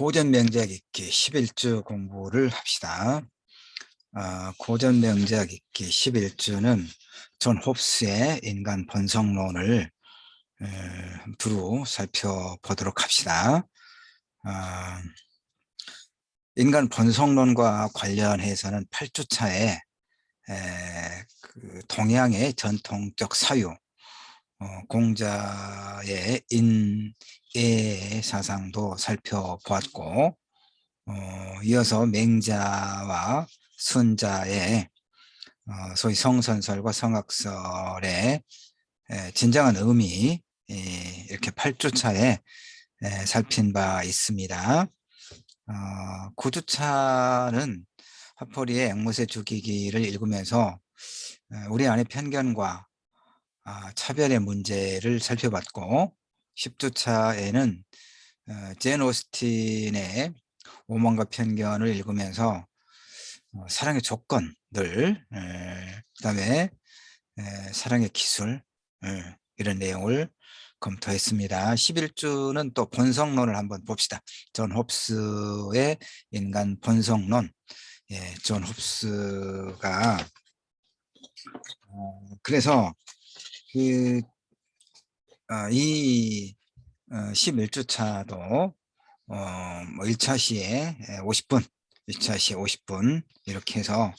고전명작 읽기 11주 공부를 합시다. 고전명작 읽기 11주는 존 홉스의 인간 본성론을 두루 살펴보도록 합시다. 인간 본성론과 관련해서는 8주차에 그 동양의 전통적 사유, 공자의 인애 사상도 살펴보았고, 이어서 맹자와 순자의 소위 성선설과 성악설의 진정한 의미, 이렇게 8주차에 살핀 바 있습니다. 9주차는 화포리의 앵무새 죽이기를 읽으면서 우리 안의 편견과 차별의 문제를 살펴봤고, 10주차에는 제인 오스틴의 오만과 편견을 읽으면서 사랑의 조건들, 그다음에 사랑의 기술, 이런 내용을 검토했습니다. 11주는 또 본성론을 한번 봅시다. 존 홉스의 인간 본성론. 존 홉스가 그래서 이 11주차도 뭐 1차 시에 50분, 2차 시에 50분 이렇게 해서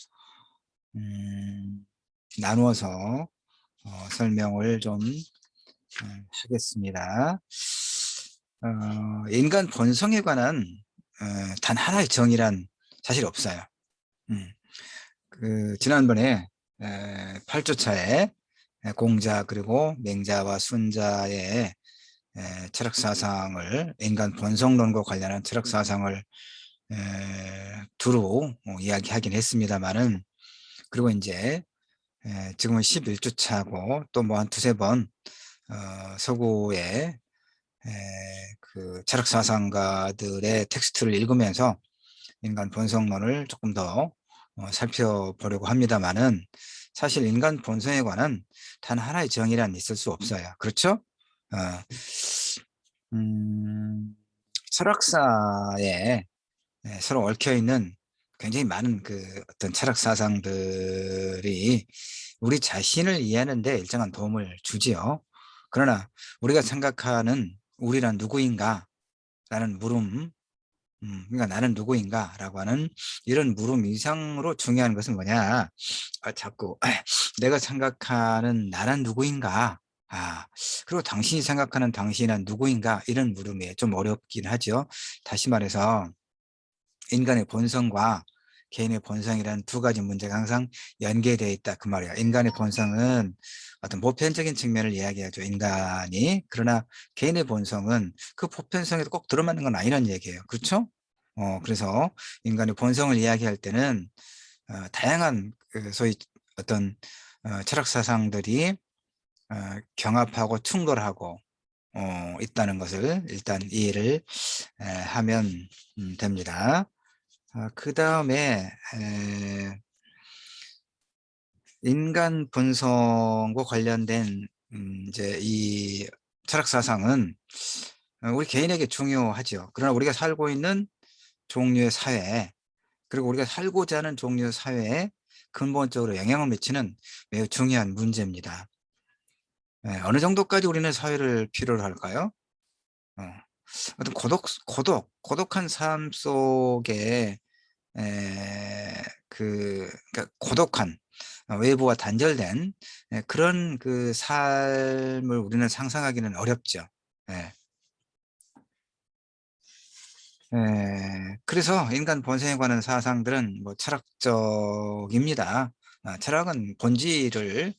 나누어서 설명을 좀 하겠습니다. 인간 본성에 관한 단 하나의 정의란 사실 없어요. 지난번에 8주차에 공자 그리고 맹자와 순자의 철학사상을, 인간 본성론과 관련한 철학사상을 두루 이야기하긴 했습니다만은, 그리고 이제 지금은 11주차고 또 뭐 한 두세 번 서구의 그 철학사상가들의 텍스트를 읽으면서 인간 본성론을 조금 더 살펴보려고 합니다만은, 사실 인간 본성에 관한 단 하나의 정의란 있을 수 없어요. 그렇죠? 철학사에 서로 얽혀있는 굉장히 많은 그 어떤 철학 사상들이 우리 자신을 이해하는 데 일정한 도움을 주지요. 그러나 우리가 생각하는 우리란 누구인가 라는 물음, 그러니까 나는 누구인가 라고 하는 이런 물음 이상으로 중요한 것은 뭐냐, 자꾸 내가 생각하는 나는 누구인가, 그리고 당신이 생각하는 당신은 누구인가, 이런 물음이 좀 어렵긴 하죠. 다시 말해서 인간의 본성과 개인의 본성이라는 두 가지 문제가 항상 연계되어 있다, 그 말이야. 인간의 본성은 어떤 보편적인 측면을 이야기하죠, 인간이. 그러나 개인의 본성은 그 보편성에도 꼭 들어맞는 건 아니라는 얘기예요. 그렇죠? 그래서 인간의 본성을 이야기할 때는 다양한 소위 어떤 철학 사상들이 경합하고 충돌하고 있다는 것을 일단 이해를 하면 됩니다. 그 다음에 인간 본성과 관련된 이제 이 철학 사상은 우리 개인에게 중요하죠. 그러나 우리가 살고 있는 종류의 사회, 그리고 우리가 살고자 하는 종류의 사회에 근본적으로 영향을 미치는 매우 중요한 문제입니다. 어느 정도까지 우리는 사회를 필요로 할까요? 어떤 고독한 삶 속에 그러니까 고독한, 외부와 단절된 그런 그 삶을 우리는 상상하기는 어렵죠. 예. 그래서 인간 본성에 관한 사상들은 뭐 철학적입니다. 철학은 본질을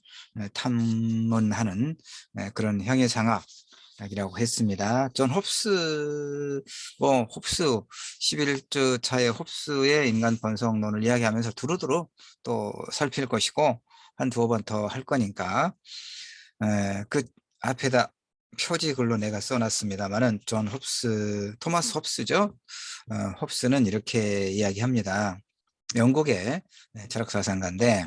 탐문하는 그런 형해상학이라고 했습니다. 존 홉스, 홉스 11주 차에 홉스의 인간 본성론을 이야기하면서 두루두루 또 살필 것이고, 한 두어 번 더 할 거니까 그 앞에다 표지글로 내가 써놨습니다만은, 존 홉스, 토마스 홉스죠. 홉스는 이렇게 이야기합니다. 영국의 철학사상가인데,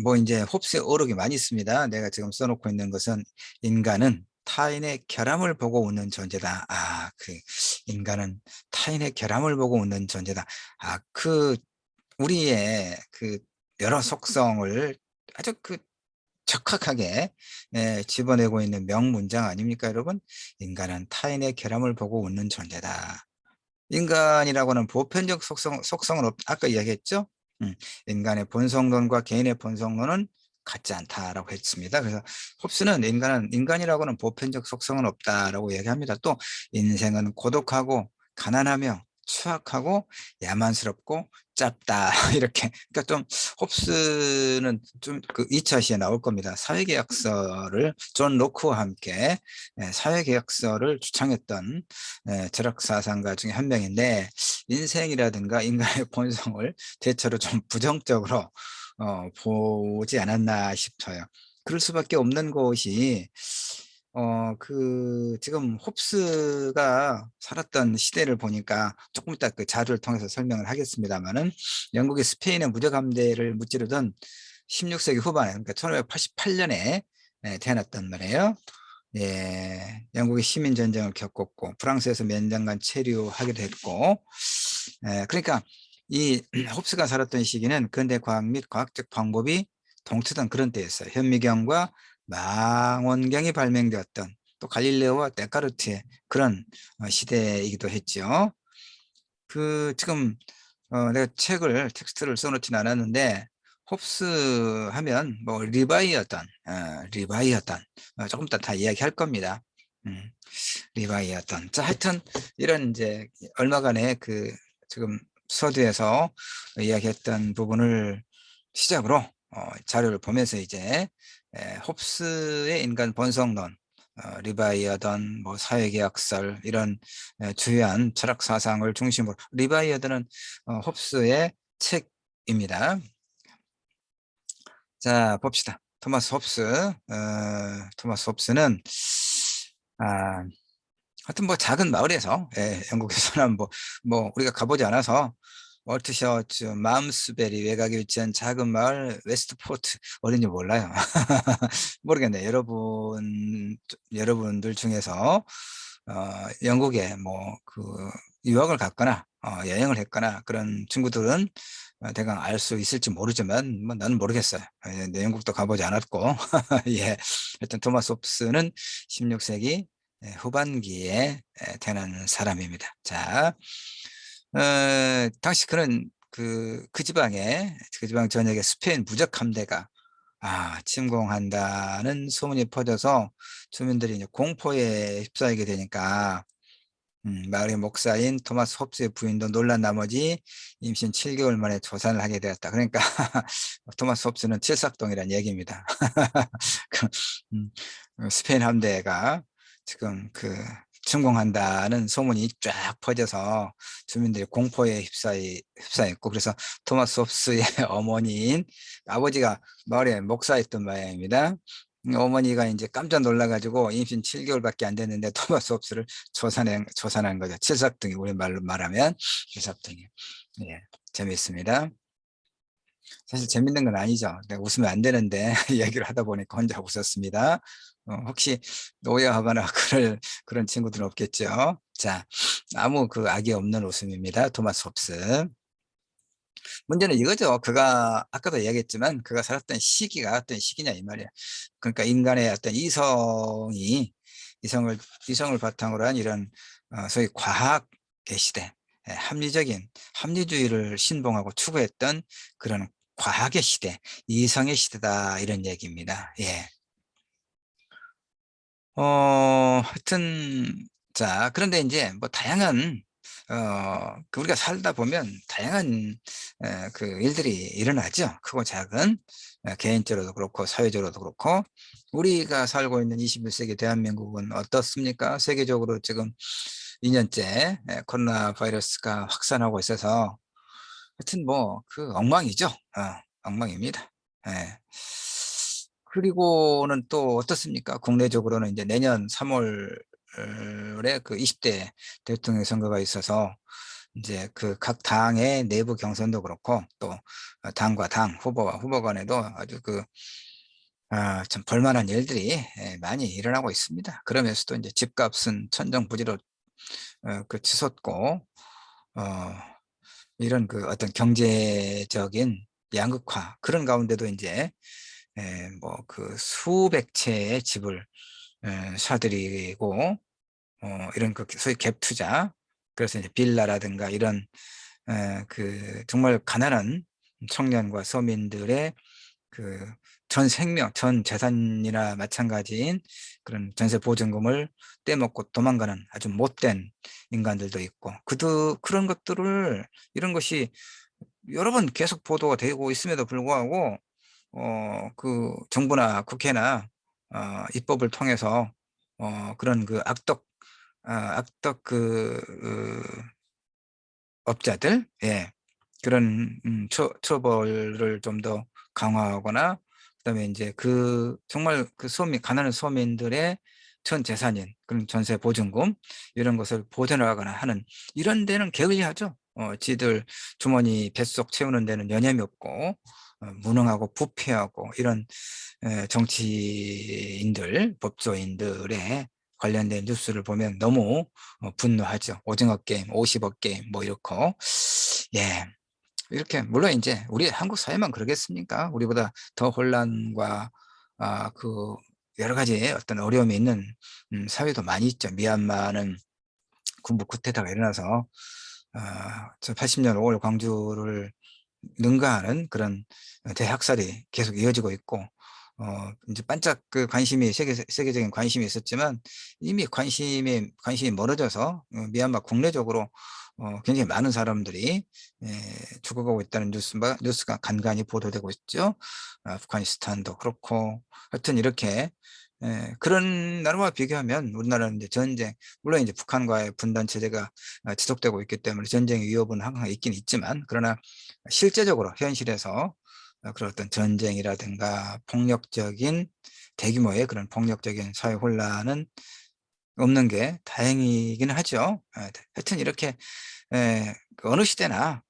뭐 이제 홉스의 어록이 많이 있습니다. 내가 지금 써놓고 있는 것은 인간은 타인의 결함을 보고 웃는 존재다. 인간은 타인의 결함을 보고 웃는 존재다. 우리의 여러 속성을 아주 적확하게 집어내고 있는 명문장 아닙니까, 여러분? 인간은 타인의 결함을 보고 웃는 존재다. 인간이라고는 보편적 속성은 아까 이야기했죠. 인간의 본성론과 개인의 본성론은 같지 않다라고 했습니다. 그래서 홉스는 인간이라고는 보편적 속성은 없다라고 얘기합니다. 또 인생은 고독하고 가난하며 추악하고 야만스럽고 짧다 이렇게. 그러니까 좀 홉스는 좀 2차 시에 나올 겁니다. 사회계약서를 존 로크와 함께 사회계약서를 주창했던 철학 사상가 중에 한 명인데, 인생이라든가 인간의 본성을 대체로 좀 부정적으로 보지 않았나 싶어요. 그럴 수밖에 없는 것이 지금 홉스가 살았던 시대를 보니까, 조금 이따 그 자료를 통해서 설명을 하겠습니다만은, 영국이 스페인의 무역함대를 무찌르던 16세기 후반에, 그러니까 1588년에 태어났단 말이에요. 예, 영국이 시민전쟁을 겪었고 프랑스에서 몇 년간 체류하기도 했고, 그러니까 이 홉스가 살았던 시기는 근대 과학 및 과학적 방법이 동트던 그런 때였어요. 현미경과 망원경이 발명되었던, 또 갈릴레오와 데카르트의 그런 시대이기도 했죠. 지금 내가 텍스트를 써놓지는 않았는데, 홉스 하면 뭐 리바이어던, 조금 이따 다 이야기할 겁니다. 리바이어던. 자, 하여튼 이런 이제 얼마간의 지금 서두에서 이야기했던 부분을 시작으로 자료를 보면서 이제 홉스의 인간 본성론, 리바이어던, 뭐 사회계약설, 이런 주요한 철학 사상을 중심으로. 리바이어던은 홉스의 책입니다. 자, 봅시다. 토마스 홉스. 토마스 홉스는 하여튼 뭐 작은 마을에서, 영국에서는 뭐 우리가 가보지 않아서, 월트셔츠 맘스베리 외곽에 위치한 작은 마을 웨스트포트, 어딘지 몰라요. 모르겠네. 여러분들 중에서 영국에 뭐 유학을 갔거나 여행을 했거나 그런 친구들은 대강 알 수 있을지 모르지만, 뭐 나는 모르겠어요. 내 영국도 가보지 않았고. 예, 하여튼 토마스 홉스는 16세기 후반기에 태어난 사람입니다. 자, 당시 그 지방 전역에 스페인 무적 함대가 침공한다는 소문이 퍼져서 주민들이 이제 공포에 휩싸이게 되니까, 마을의 목사인 토마스 홉스의 부인도 놀란 나머지 임신 7개월 만에 조산을 하게 되었다. 그러니까 토마스 홉스는 칠삭동이라는 얘기입니다. 음, 스페인 함대가 지금 침공한다는 소문이 쫙 퍼져서 주민들이 공포에 휩싸였고, 그래서 토마스 홉스의 어머니인, 아버지가 마을에 목사였던 모양입니다. 어머니가 이제 깜짝 놀라가지고 임신 7개월밖에 안 됐는데 토마스 홉스를 조산한 거죠. 칠삭둥이, 우리 말로 말하면 칠삭둥이. 예, 재미있습니다. 사실 재밌는 건 아니죠. 내가 웃으면 안 되는데 이야기를 하다 보니까 혼자 웃었습니다. 혹시 오해하거나 그런 친구들은 없겠죠. 자, 아무 악이 없는 웃음입니다. 토마스 홉스. 문제는 이거죠. 아까도 이야기했지만, 그가 살았던 시기가 어떤 시기냐 이 말이야. 그러니까 인간의 어떤 이성을 바탕으로 한 이런 소위 과학의 시대, 합리주의를 신봉하고 추구했던 그런 과학의 시대, 이성의 시대다, 이런 얘기입니다. 예. 하여튼, 자, 그런데 이제 뭐 다양한, 우리가 살다 보면 다양한 일들이 일어나죠. 크고 작은, 개인적으로도 그렇고 사회적으로도 그렇고. 우리가 살고 있는 21세기 대한민국은 어떻습니까? 세계적으로 지금 2년째 코로나 바이러스가 확산하고 있어서, 하여튼 뭐 엉망이죠. 엉망입니다. 예. 그리고는 또 어떻습니까? 국내적으로는 이제 내년 3월에 20대 대통령 선거가 있어서, 이제 각 당의 내부 경선도 그렇고, 또 당과 당, 후보와 후보 간에도 아주 참 볼만한 일들이 많이 일어나고 있습니다. 그러면서도 이제 집값은 천정부지로 그 치솟고, 어 이런 그 어떤 경제적인 양극화, 그런 가운데도 이제 뭐 그 수백 채의 집을 사들이고, 이런 그 소위 갭 투자, 그래서 이제 빌라라든가 이런 그 정말 가난한 청년과 서민들의 그 전 생명, 전 재산이나 마찬가지인 그런 전세 보증금을 떼먹고 도망가는 아주 못된 인간들도 있고, 그런 것들을, 이런 것이 여러 번 계속 보도가 되고 있음에도 불구하고 그 정부나 국회나 입법을 통해서 그런 그 악덕 업자들, 예, 그런 처벌을 좀 더 강화하거나, 그다음에 이제 그 정말 그 가난한 서민들의 전 재산인 그런 전세 보증금, 이런 것을 보전하거나 하는, 이런 데는 게을리하죠. 지들 주머니 뱃속 채우는 데는 여념이 없고, 무능하고 부패하고, 이런 정치인들, 법조인들의 관련된 뉴스를 보면 너무 분노하죠. 오징어 게임, 50억 게임, 뭐 이렇게. 예. 이렇게, 물론 이제 우리 한국 사회만 그러겠습니까? 우리보다 더 혼란과 그 여러 가지 어떤 어려움이 있는 사회도 많이 있죠. 미얀마는 군부 쿠데타가 일어나서 저 80년 5월 광주를 능가하는 그런 대학살이 계속 이어지고 있고, 이제 반짝 그 관심이, 세계적인 관심이 있었지만, 이미 관심이 멀어져서 미얀마 국내적으로 굉장히 많은 사람들이 죽어가고 있다는 뉴스가 간간히 보도되고 있죠. 아프가니스탄도 그렇고, 하여튼 이렇게 그런 나라와 비교하면 우리나라는 이제 전쟁, 물론 이제 북한과의 분단 체제가 지속되고 있기 때문에 전쟁의 위협은 항상 있긴 있지만, 그러나 실제적으로 현실에서 그런 어떤 전쟁이라든가 폭력적인, 대규모의 그런 폭력적인 사회 혼란은 없는 게 다행이기는 하죠. 하여튼 이렇게 그 어느 시대나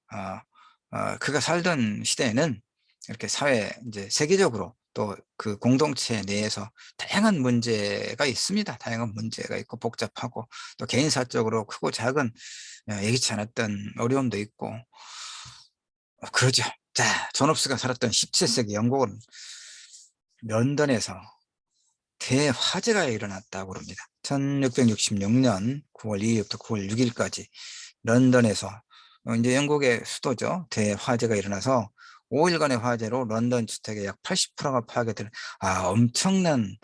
그가 살던 시대에는 이렇게 사회, 이제 세계적으로 또 그 공동체 내에서 다양한 문제가 있습니다. 다양한 문제가 있고 복잡하고, 또 개인사적으로 크고 작은 예기치 않았던 어려움도 있고, 그러죠. 자, 존 홉스가 살았던 17세기 영국은 런던에서 대화재가 일어났다고 합니다. 1666년 9월 2일부터 9월 6일까지 런던에서, 이제 영국의 수도죠. 대화재가 일어나서 5일간의 화재로 런던 주택의 약 80%가 파괴되는 엄청난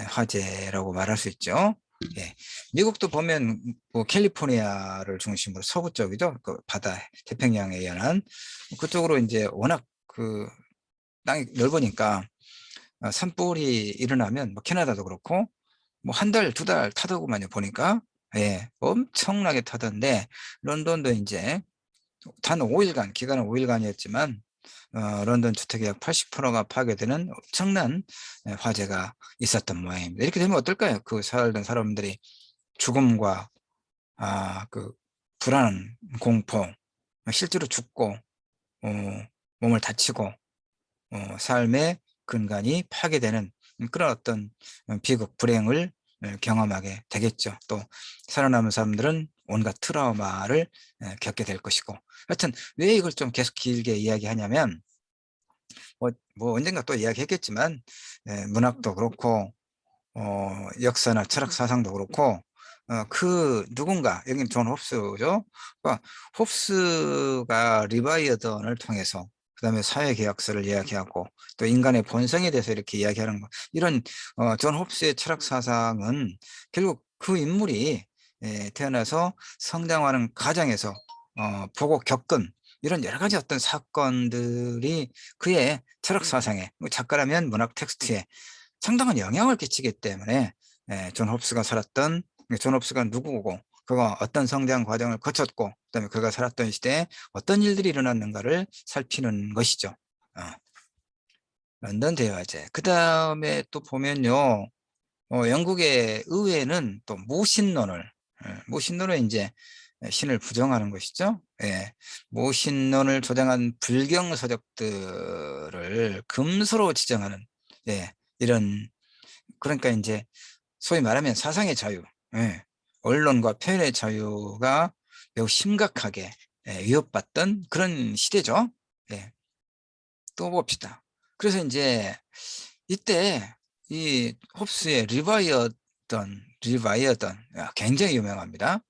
화재라고 말할 수 있죠. 예. 미국도 보면 뭐 캘리포니아를 중심으로 서부 쪽이죠. 그 바다, 태평양에 연한 그쪽으로 이제 워낙 그 땅이 넓으니까 산불이 일어나면, 뭐 캐나다도 그렇고, 뭐 한 달, 두 달 타더구만요, 보니까. 예, 엄청나게 타던데, 런던도 이제 단 5일간, 기간은 5일간이었지만, 런던 주택의 약 80%가 파괴되는 엄청난 화재가 있었던 모양입니다. 이렇게 되면 어떨까요? 그 살던 사람들이 죽음과 그 불안, 공포, 실제로 죽고, 몸을 다치고, 삶의 근간이 파괴되는 그런 어떤 비극, 불행을 경험하게 되겠죠. 또 살아남은 사람들은 온갖 트라우마를 겪게 될 것이고. 하여튼 왜 이걸 좀 계속 길게 이야기하냐면, 뭐 언젠가 또 이야기했겠지만, 문학도 그렇고 역사나 철학 사상도 그렇고, 그 누군가, 여기는 존 홉스죠. 그러니까 홉스가 리바이어던을 통해서 그다음에 사회계약서를 이야기하고, 또 인간의 본성에 대해서 이렇게 이야기하는 거, 이런 존 홉스의 철학 사상은 결국 그 인물이 태어나서 성장하는 과정에서 보고 겪은 이런 여러 가지 어떤 사건들이 그의 철학 사상에, 뭐 작가라면 문학 텍스트에 상당한 영향을 끼치기 때문에, 존 홉스가 누구고, 그가 어떤 성장 과정을 거쳤고, 그다음에 그가 살았던 시대에 어떤 일들이 일어났는가를 살피는 것이죠. 어, 런던 대화제. 그 다음에 또 보면요, 영국의 의회는 또 모신론을 이제 신을 부정하는 것이죠. 예, 모신론을 조장한 불경 서적들을 금서로 지정하는, 예, 이런, 그러니까 이제 소위 말하면 사상의 자유, 예, 언론과 표현의 자유가 매우 심각하게 위협받던 그런 시대죠. 예, 또 봅시다. 그래서 이제 이때 이 홉스의 리바이어던 굉장히 유명합니다.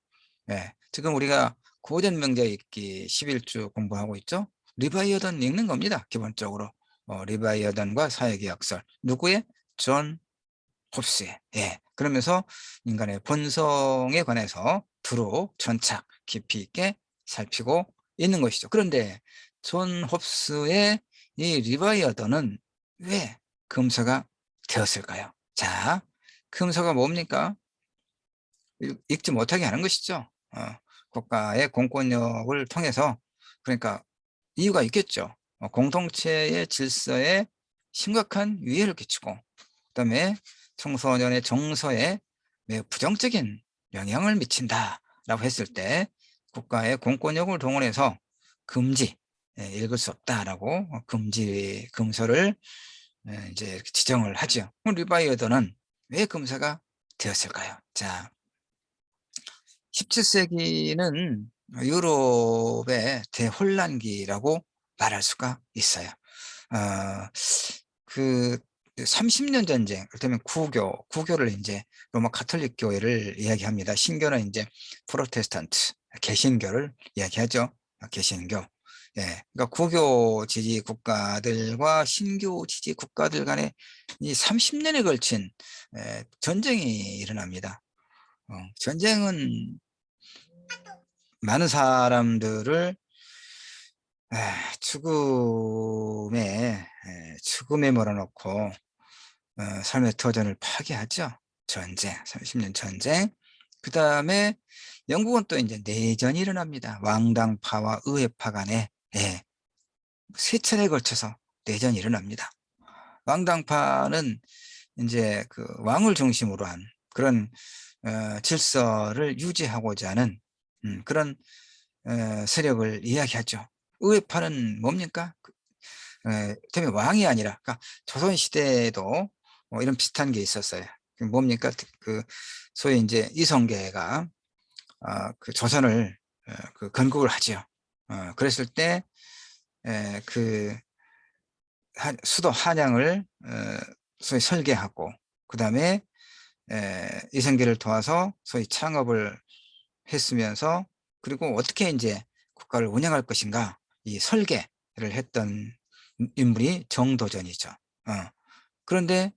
예, 지금 우리가 고전 명작 읽기 11주 공부하고 있죠. 리바이어던 읽는 겁니다. 기본적으로 리바이어던과 사회계약설, 누구의? 존 홉스의. 예, 그러면서 인간의 본성에 관해서 두루 천착 깊이 있게 살피고 있는 것이죠. 그런데 존 홉스의 이 리바이어던은 왜 금서가 되었을까요? 자, 금서가 뭡니까? 읽지 못하게 하는 것이죠. 국가의 공권력을 통해서. 그러니까 이유가 있겠죠. 공동체의 질서에 심각한 위해를 끼치고, 그다음에 청소년의 정서에 매우 부정적인 영향을 미친다라고 했을 때 국가의 공권력을 동원해서 금지, 읽을 수 없다라고 금지 금서를 이제 지정을 하죠. 리바이어던은 왜 금서가 되었을까요? 자, 17세기는 유럽의 대혼란기라고 말할 수가 있어요. 그 30년 전쟁, 그렇다면 구교를 이제 로마 가톨릭 교회를 이야기합니다. 신교는 이제 프로테스탄트, 개신교를 이야기하죠. 개신교. 예, 그러니까 구교 지지 국가들과 신교 지지 국가들 간에 이 30년에 걸친 전쟁이 일어납니다. 전쟁은 많은 사람들을 죽음에 몰아넣고 삶의 터전을 파괴하죠. 전쟁, 30년 전쟁. 그 다음에 영국은 또 이제 내전이 일어납니다. 왕당파와 의회파 간에 세 차례에 걸쳐서 내전이 일어납니다. 왕당파는 이제 그 왕을 중심으로 한 그런 질서를 유지하고자 하는 그런 세력을 이야기하죠. 의회파는 뭡니까? 때문에 왕이 아니라, 그러니까 조선시대에도 이런 비슷한 게 있었어요. 뭡니까? 그 소위 이제 이성계가 그 조선을 그 건국을 하죠. 그랬을 때 그 수도 한양을 소위 설계하고, 그 다음에 이성계를 도와서 소위 창업을 했으면서, 그리고 어떻게 이제 국가를 운영할 것인가 이 설계를 했던 인물이 정도전이죠. 그런데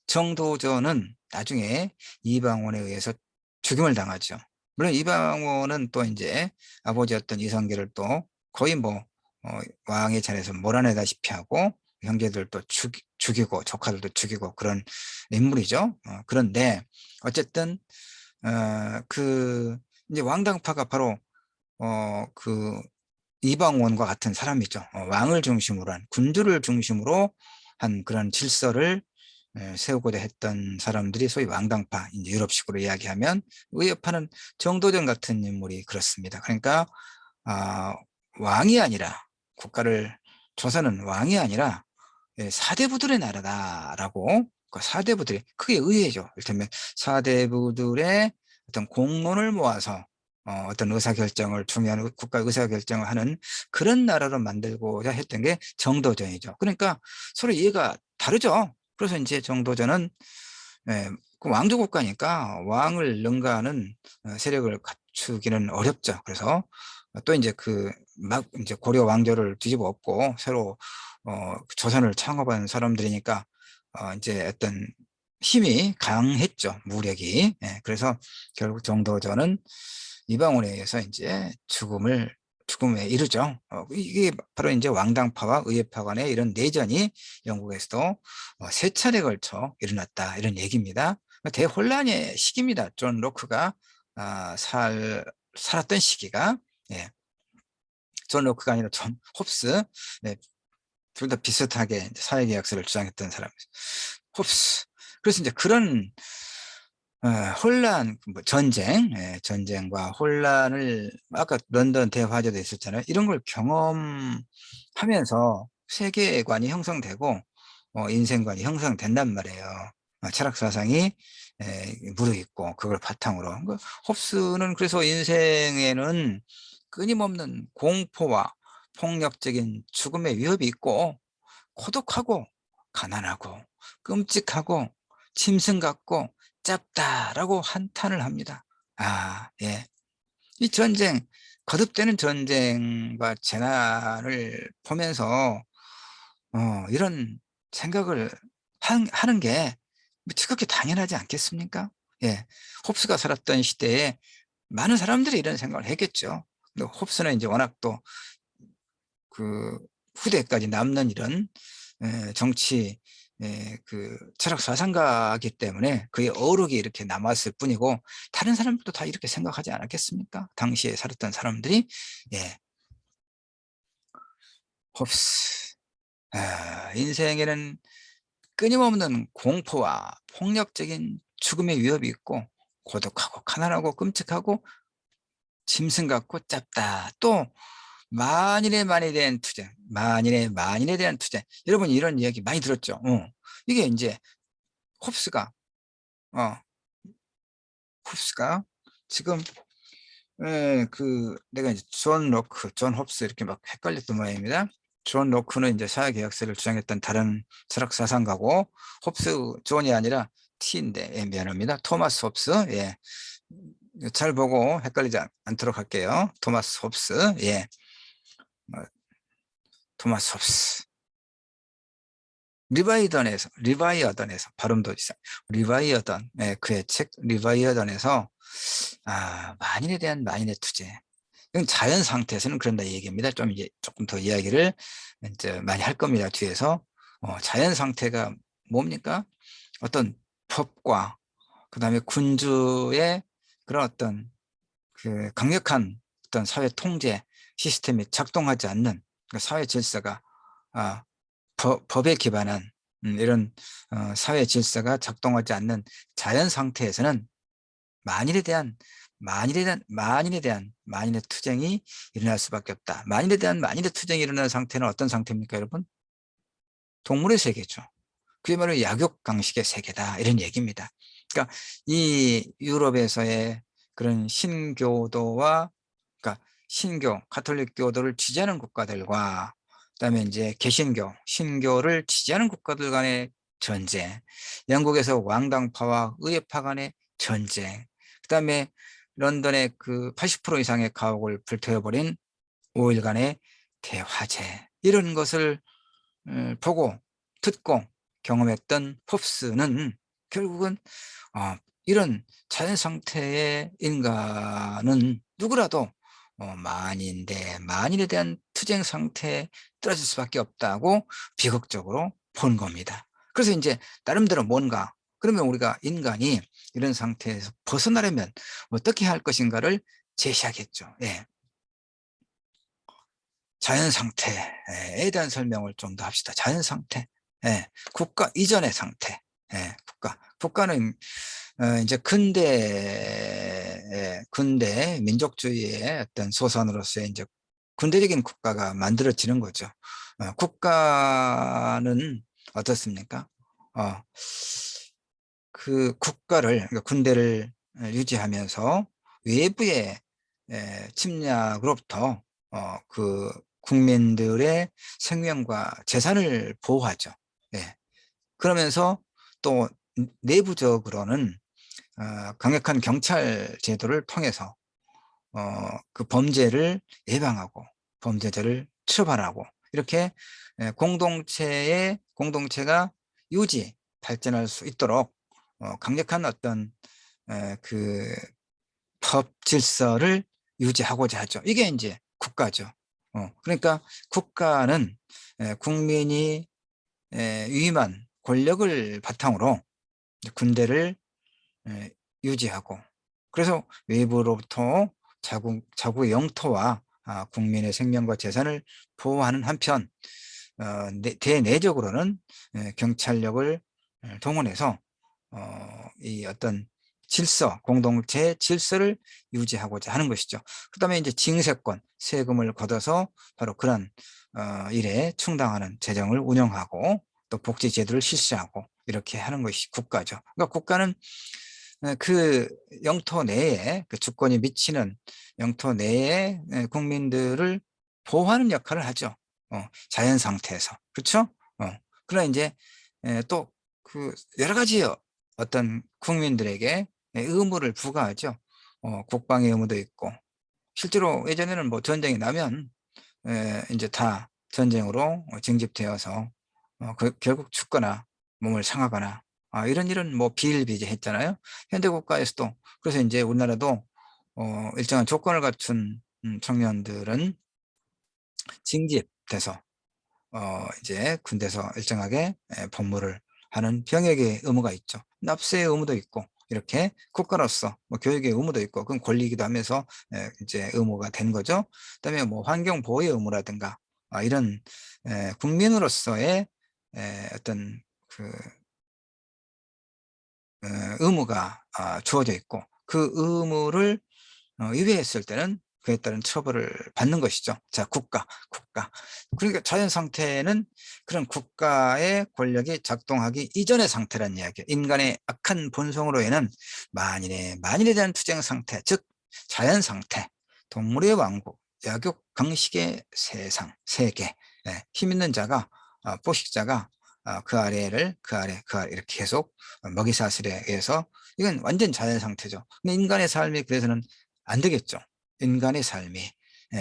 정도전은 나중에 이방원에 의해서 죽임을 당하죠. 물론 이방원은 또 이제 아버지였던 이성계를 또 거의 뭐 왕의 자리에서 몰아내다시피 하고, 형제들도 죽이고 조카들도 죽이고 그런 인물이죠. 그런데 어쨌든 그 이제 왕당파가 바로 그 이방원과 같은 사람이죠. 왕을 중심으로 한, 군주를 중심으로 한 그런 질서를 세우고자 했던 사람들이 소위 왕당파, 이제 유럽식으로 이야기하면, 의협파는 정도전 같은 인물이 그렇습니다. 그러니까 왕이 아니라 국가를, 조선은 왕이 아니라 사대부들의 나라다라고, 그 사대부들이, 그게 의회죠. 이를테면 사대부들의 어떤 공론을 모아서 어떤 의사결정을, 중요한 국가 의사결정을 하는 그런 나라로 만들고자 했던 게 정도전이죠. 그러니까 서로 이해가 다르죠. 그래서 이제 정도전은 그 왕조 국가니까 왕을 능가하는 세력을 갖추기는 어렵죠. 그래서 또 이제 막 이제 고려 왕조를 뒤집어 엎고 새로 조선을 창업한 사람들이니까 이제 어떤 힘이 강했죠. 무력이. 그래서 결국 정도전은 이방원에 의해서 이제 죽음에 이르죠. 이게 바로 이제 왕당파와 의회파 간의 이런 내전이 영국에서도 세 차례에 걸쳐 일어났다, 이런 얘기입니다. 대혼란의 시기입니다. 존 로크가 살았던 시기가. 예. 존 로크가 아니라 존 홉스. 네, 둘 다 비슷하게 사회계약서를 주장했던 사람이죠. 홉스. 그래서 이제 그런 혼란, 전쟁과 혼란을, 아까 런던 대화제도 있었잖아요. 이런 걸 경험하면서 세계관이 형성되고 인생관이 형성된단 말이에요. 철학 사상이 무르익고 그걸 바탕으로. 그러니까 홉스는 그래서 인생에는 끊임없는 공포와 폭력적인 죽음의 위협이 있고 고독하고 가난하고 끔찍하고 짐승 같고 짧다라고 한탄을 합니다. 예. 이 전쟁, 거듭되는 전쟁과 재난을 보면서 이런 생각을 하는 게 지극히 당연하지 않겠습니까? 예. 홉스가 살았던 시대에 많은 사람들이 이런 생각을 했겠죠. 근데 홉스는 이제 워낙 또 그 후대까지 남는 이런 정치 그 철학 사상가이기 때문에 그의 어록이 이렇게 남았을 뿐이고 다른 사람들도 다 이렇게 생각하지 않았겠습니까? 당시에 살았던 사람들이. 예. 홉스. 인생에는 끊임없는 공포와 폭력적인 죽음의 위협이 있고 고독하고 가난하고 끔찍하고 짐승 같고 짧다. 또 만일에 대한 투쟁, 만일에 대한 투쟁. 여러분 이런 이야기 많이 들었죠? 이게 이제 홉스가 어 홉스가 지금 내가 이제 존 로크, 존 홉스 이렇게 막 헷갈렸던 모양입니다. 존 로크는 이제 사회계약서를 주장했던 다른 철학 사상가고 존이 아니라 T인데 미안합니다. 토마스 홉스. 예. 잘 보고 헷갈리지 않도록 할게요. 토마스 홉스. 예. 어, 토마스 홉스. 리바이어던에서 발음도 있어요. 리바이어던. 예, 그의 책 리바이어던에서 만인의 투쟁. 이건 자연 상태에서는 그런다 이 얘기입니다. 좀 이제 조금 더 이야기를 이제 많이 할 겁니다. 뒤에서. 자연 상태가 뭡니까? 어떤 법과 그다음에 군주의 그런 어떤 그 강력한 어떤 사회 통제 시스템이 작동하지 않는 그 사회 질서가 법에 기반한 이런 사회 질서가 작동하지 않는 자연 상태에서는 만인의 투쟁이 일어날 수밖에 없다. 만인의 투쟁이 일어나는 상태는 어떤 상태입니까, 여러분? 동물의 세계죠. 그야말로 약육강식의 세계다. 이런 얘기입니다. 그러니까 이 유럽에서의 그런 신교도와 그러니까 신교, 가톨릭 교도를 지지하는 국가들과 그다음에 이제 개신교, 신교를 지지하는 국가들 간의 전쟁, 영국에서 왕당파와 의회파 간의 전쟁, 그다음에 런던의 그 80% 이상의 가옥을 불태워버린 5일간의 대화재, 이런 것을 보고 듣고 경험했던 홉스는 결국은 이런 자연 상태의 인간은 누구라도 만인에 대한 투쟁 상태에 떨어질 수밖에 없다고 비극적으로 본 겁니다. 그래서 이제 나름대로 뭔가, 그러면 우리가 인간이 이런 상태에서 벗어나려면 어떻게 할 것인가를 제시하겠죠. 예. 자연 상태에 대한 설명을 좀 더 합시다. 자연 상태. 예. 국가 이전의 상태. 예. 국가는 이제 근대 민족주의의 어떤 소산으로서의 이제 군대적인 국가가 만들어지는 거죠. 국가는 어떻습니까? 어, 그 국가를, 그러니까 군대를 유지하면서 외부의 침략으로부터 그 국민들의 생명과 재산을 보호하죠. 예. 그러면서 또 내부적으로는 강력한 경찰 제도를 통해서 그 범죄를 예방하고 범죄자를 처벌하고 이렇게 공동체가 발전할 수 있도록 강력한 어떤 그 법 질서를 유지하고자 하죠. 이게 이제 국가죠. 그러니까 국가는 국민이 위임한 권력을 바탕으로 군대를 유지하고, 그래서 외부로부터 자국의 영토와 국민의 생명과 재산을 보호하는 한편 대내적으로는 경찰력을 동원해서 이 어떤 공동체 질서를 유지하고자 하는 것이죠. 그다음에 이제 징세권, 세금을 걷어서 바로 그런 일에 충당하는 재정을 운영하고, 또 복지 제도를 실시하고 이렇게 하는 것이 국가죠. 그러니까 국가는 그 영토 내에 그 주권이 미치는 영토 내에 국민들을 보호하는 역할을 하죠. 자연 상태에서. 그렇죠? 그러나 이제 또 그 여러 가지 어떤 국민들에게 의무를 부과하죠. 국방의 의무도 있고, 실제로 예전에는 뭐 전쟁이 나면 이제 다 전쟁으로 징집되어서 결국 죽거나 몸을 상하거나 이런 일은 뭐 비일비재했잖아요. 현대 국가에서도. 그래서 이제 우리나라도 일정한 조건을 갖춘 청년들은 징집돼서 이제 군대에서 일정하게 복무를 하는 병역의 의무가 있죠. 납세의 의무도 있고, 이렇게 국가로서 뭐 교육의 의무도 있고, 그건 권리이기도 하면서 이제 의무가 된 거죠. 그다음에 뭐 환경 보호의 의무라든가 이런 국민으로서의 어떤 그 의무가 주어져 있고, 그 의무를 위배했을 때는 그에 따른 처벌을 받는 것이죠. 자, 국가. 그러니까 자연 상태는 그런 국가의 권력이 작동하기 이전의 상태란 이야기예요. 인간의 악한 본성으로 인한 만인에 대한 투쟁 상태, 즉 자연 상태, 동물의 왕국, 약육 강식의 세계. 힘 있는 자가 포식자가 그 아래를 그 아래 이렇게 계속 먹이사슬에 의해서, 이건 완전 자연 상태죠. 근데 인간의 삶이 그래서는 안 되겠죠. 인간의 삶이.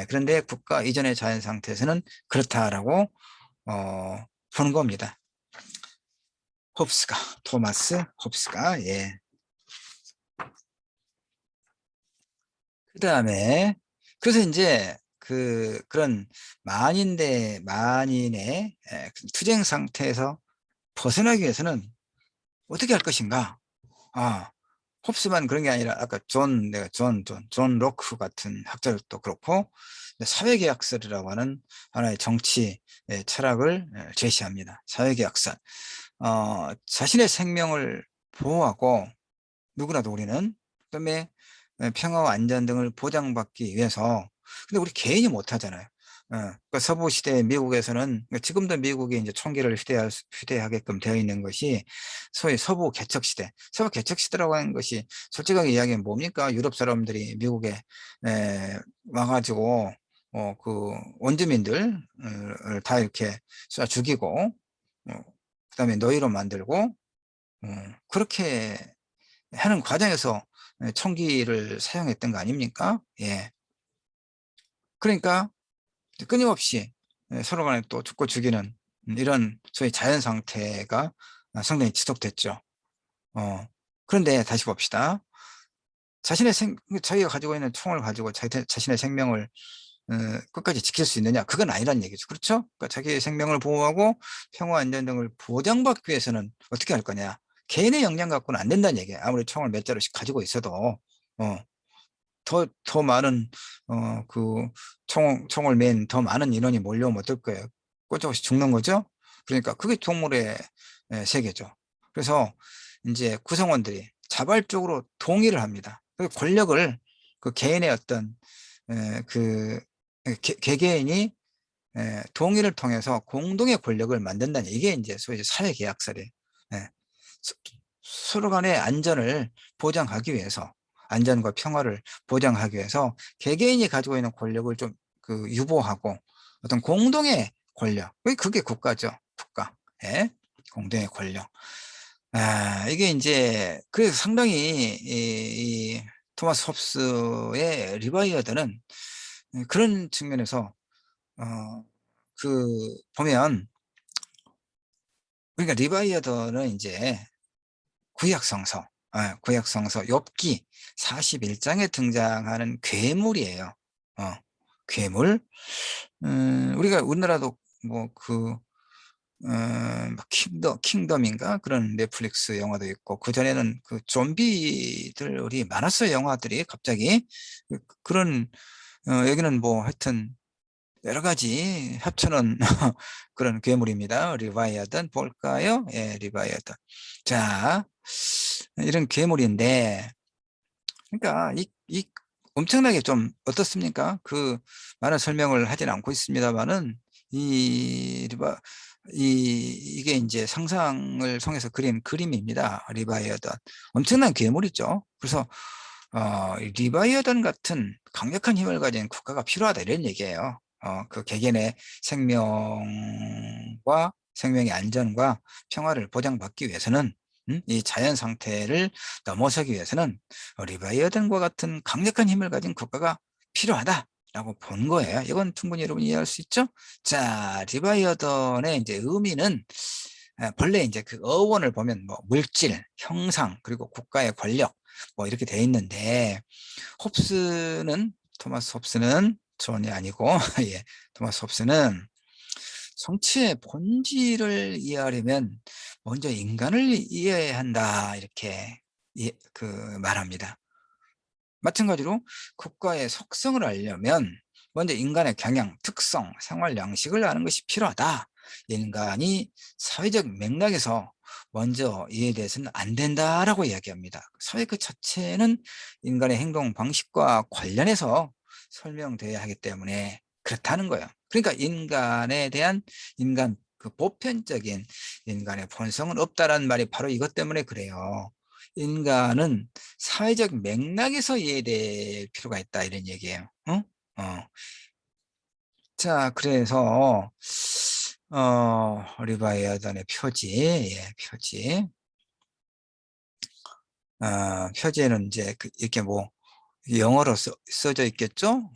그런데 국가 이전의 자연 상태에서는 그렇다라고 보는 겁니다. 홉스가, 토마스 홉스가. 예. 그 다음에 그래서 이제 그런 만인 대 만인의 투쟁 상태에서 벗어나기 위해서는 어떻게 할 것인가? 홉스만 그런 게 아니라 아까 존 로크 같은 학자들도 그렇고 사회계약설이라고 하는 하나의 정치 철학을 제시합니다. 사회계약설. 자신의 생명을 보호하고, 누구라도 우리는, 그다음에 평화와 안전 등을 보장받기 위해서. 근데 우리 개인이 못하잖아요. 그러니까 서부 시대 미국에서는, 그러니까 지금도 미국이 이제 총기를 휴대하게끔 되어 있는 것이 소위 서부 개척 시대라고 하는 것이 솔직하게 이야기하면 뭡니까? 유럽 사람들이 미국에 와가지고 그 원주민들 다 이렇게 쏴 죽이고, 그다음에 노예로 만들고, 그렇게 하는 과정에서 총기를 사용했던 거 아닙니까? 예. 그러니까 끊임없이 서로 간에 또 죽고 죽이는 이런 소위 자연 상태가 상당히 지속됐죠. 그런데 다시 봅시다. 자기가 가지고 있는 총을 가지고 자신의 생명을 끝까지 지킬 수 있느냐? 그건 아니란 얘기죠. 그렇죠? 그러니까 자기의 생명을 보호하고 평화 안전 등을 보장받기 위해서는 어떻게 할 거냐? 개인의 역량 갖고는 안 된다는 얘기예요. 아무리 총을 몇 자루씩 가지고 있어도. 어, 더 많은, 총을 맨 더 많은 인원이 몰려오면 어떨 거예요? 꼴짝없이 죽는 거죠? 그러니까 그게 동물의 세계죠. 그래서 이제 구성원들이 자발적으로 동의를 합니다. 그 권력을 그 개인의 어떤 그 개개인이 동의를 통해서 공동의 권력을 만든다는, 이게 이제 소위 사회계약설이에요. 예. 서로 간의 안전을 보장하기 위해서, 안전과 평화를 보장하기 위해서 개개인이 가지고 있는 권력을 좀 유보하고 어떤 공동의 권력, 그게 국가죠. 국가. 예? 공동의 권력. 이게 이제 그래서 상당히 이 토마스 홉스의 리바이어드는 그런 측면에서 어, 보면, 그러니까 리바이어드는 이제 구약성서, 구약성서 욥기 41장에 등장하는 괴물이에요. 괴물. 우리가 우리나라도 뭐 킹덤인가 그런 넷플릭스 영화도 있고, 그 전에는 그 좀비들이 많았어요. 영화들이 갑자기 그런 여기는 뭐 하여튼 여러 가지 합쳐놓은 그런 괴물입니다. 리바이어든 볼까요? 예, 리바이어든. 자, 이런 괴물인데, 그러니까 이 엄청나게 좀 어떻습니까? 많은 설명을 하진 않고 있습니다만은 이 이게 이제 상상을 통해서 그린 그림입니다. 리바이어던. 엄청난 괴물이죠. 그래서 이 리바이어던 같은 강력한 힘을 가진 국가가 필요하다 이런 얘기예요. 그 개개인의 생명의 안전과 평화를 보장받기 위해서는, 이 자연 상태를 넘어서기 위해서는 리바이어던과 같은 강력한 힘을 가진 국가가 필요하다라고 본 거예요. 이건 충분히 여러분이 이해할 수 있죠? 자, 리바이어던의 이제 의미는, 본래 이제 그 어원을 보면 뭐 물질, 형상, 그리고 국가의 권력 뭐 이렇게 돼 있는데, 토마스 홉스는 존이 아니고 예, 토마스 홉스는 성취의 본질을 이해하려면 먼저 인간을 이해해야 한다 이렇게 말합니다. 마찬가지로 국가의 속성을 알려면 먼저 인간의 경향, 특성, 생활 양식을 아는 것이 필요하다. 인간이 사회적 맥락에서 먼저 이해돼서는 안 된다라고 이야기합니다. 사회 그 자체는 인간의 행동 방식과 관련해서 설명돼야 하기 때문에 그렇다는 거예요. 그러니까 인간에 대한 그 보편적인 인간의 본성은 없다라는 말이 바로 이것 때문에 그래요. 인간은 사회적 맥락에서 이해될 필요가 있다 이런 얘기예요. 어. 자, 그래서 리바이어던의 표지, 예, 표지. 표지에는 이제 이렇게 뭐 영어로 써져 있겠죠.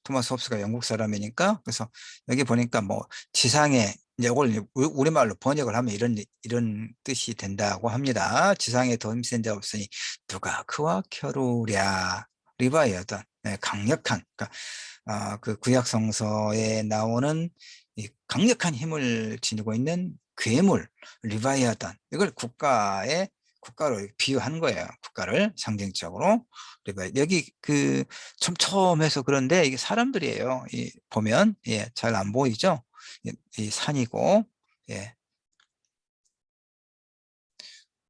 토마스 홉스가 영국 사람이니까. 그래서 여기 보니까 뭐 지상에, 이제 이걸 우리말로 번역을 하면 이런 뜻이 된다고 합니다. 지상에 더 힘센 자 없으니 누가 그와 겨루랴. 리바이어던, 네, 강력한, 그러니까 그 구약 성서에 나오는 이 강력한 힘을 지니고 있는 괴물 리바이어던, 이걸 국가로 비유한 거예요. 국가를 상징적으로. 여기 그 촘촘해서 그런데 이게 사람들이에요. 보면 예, 잘 안 보이죠? 이 산이고, 예.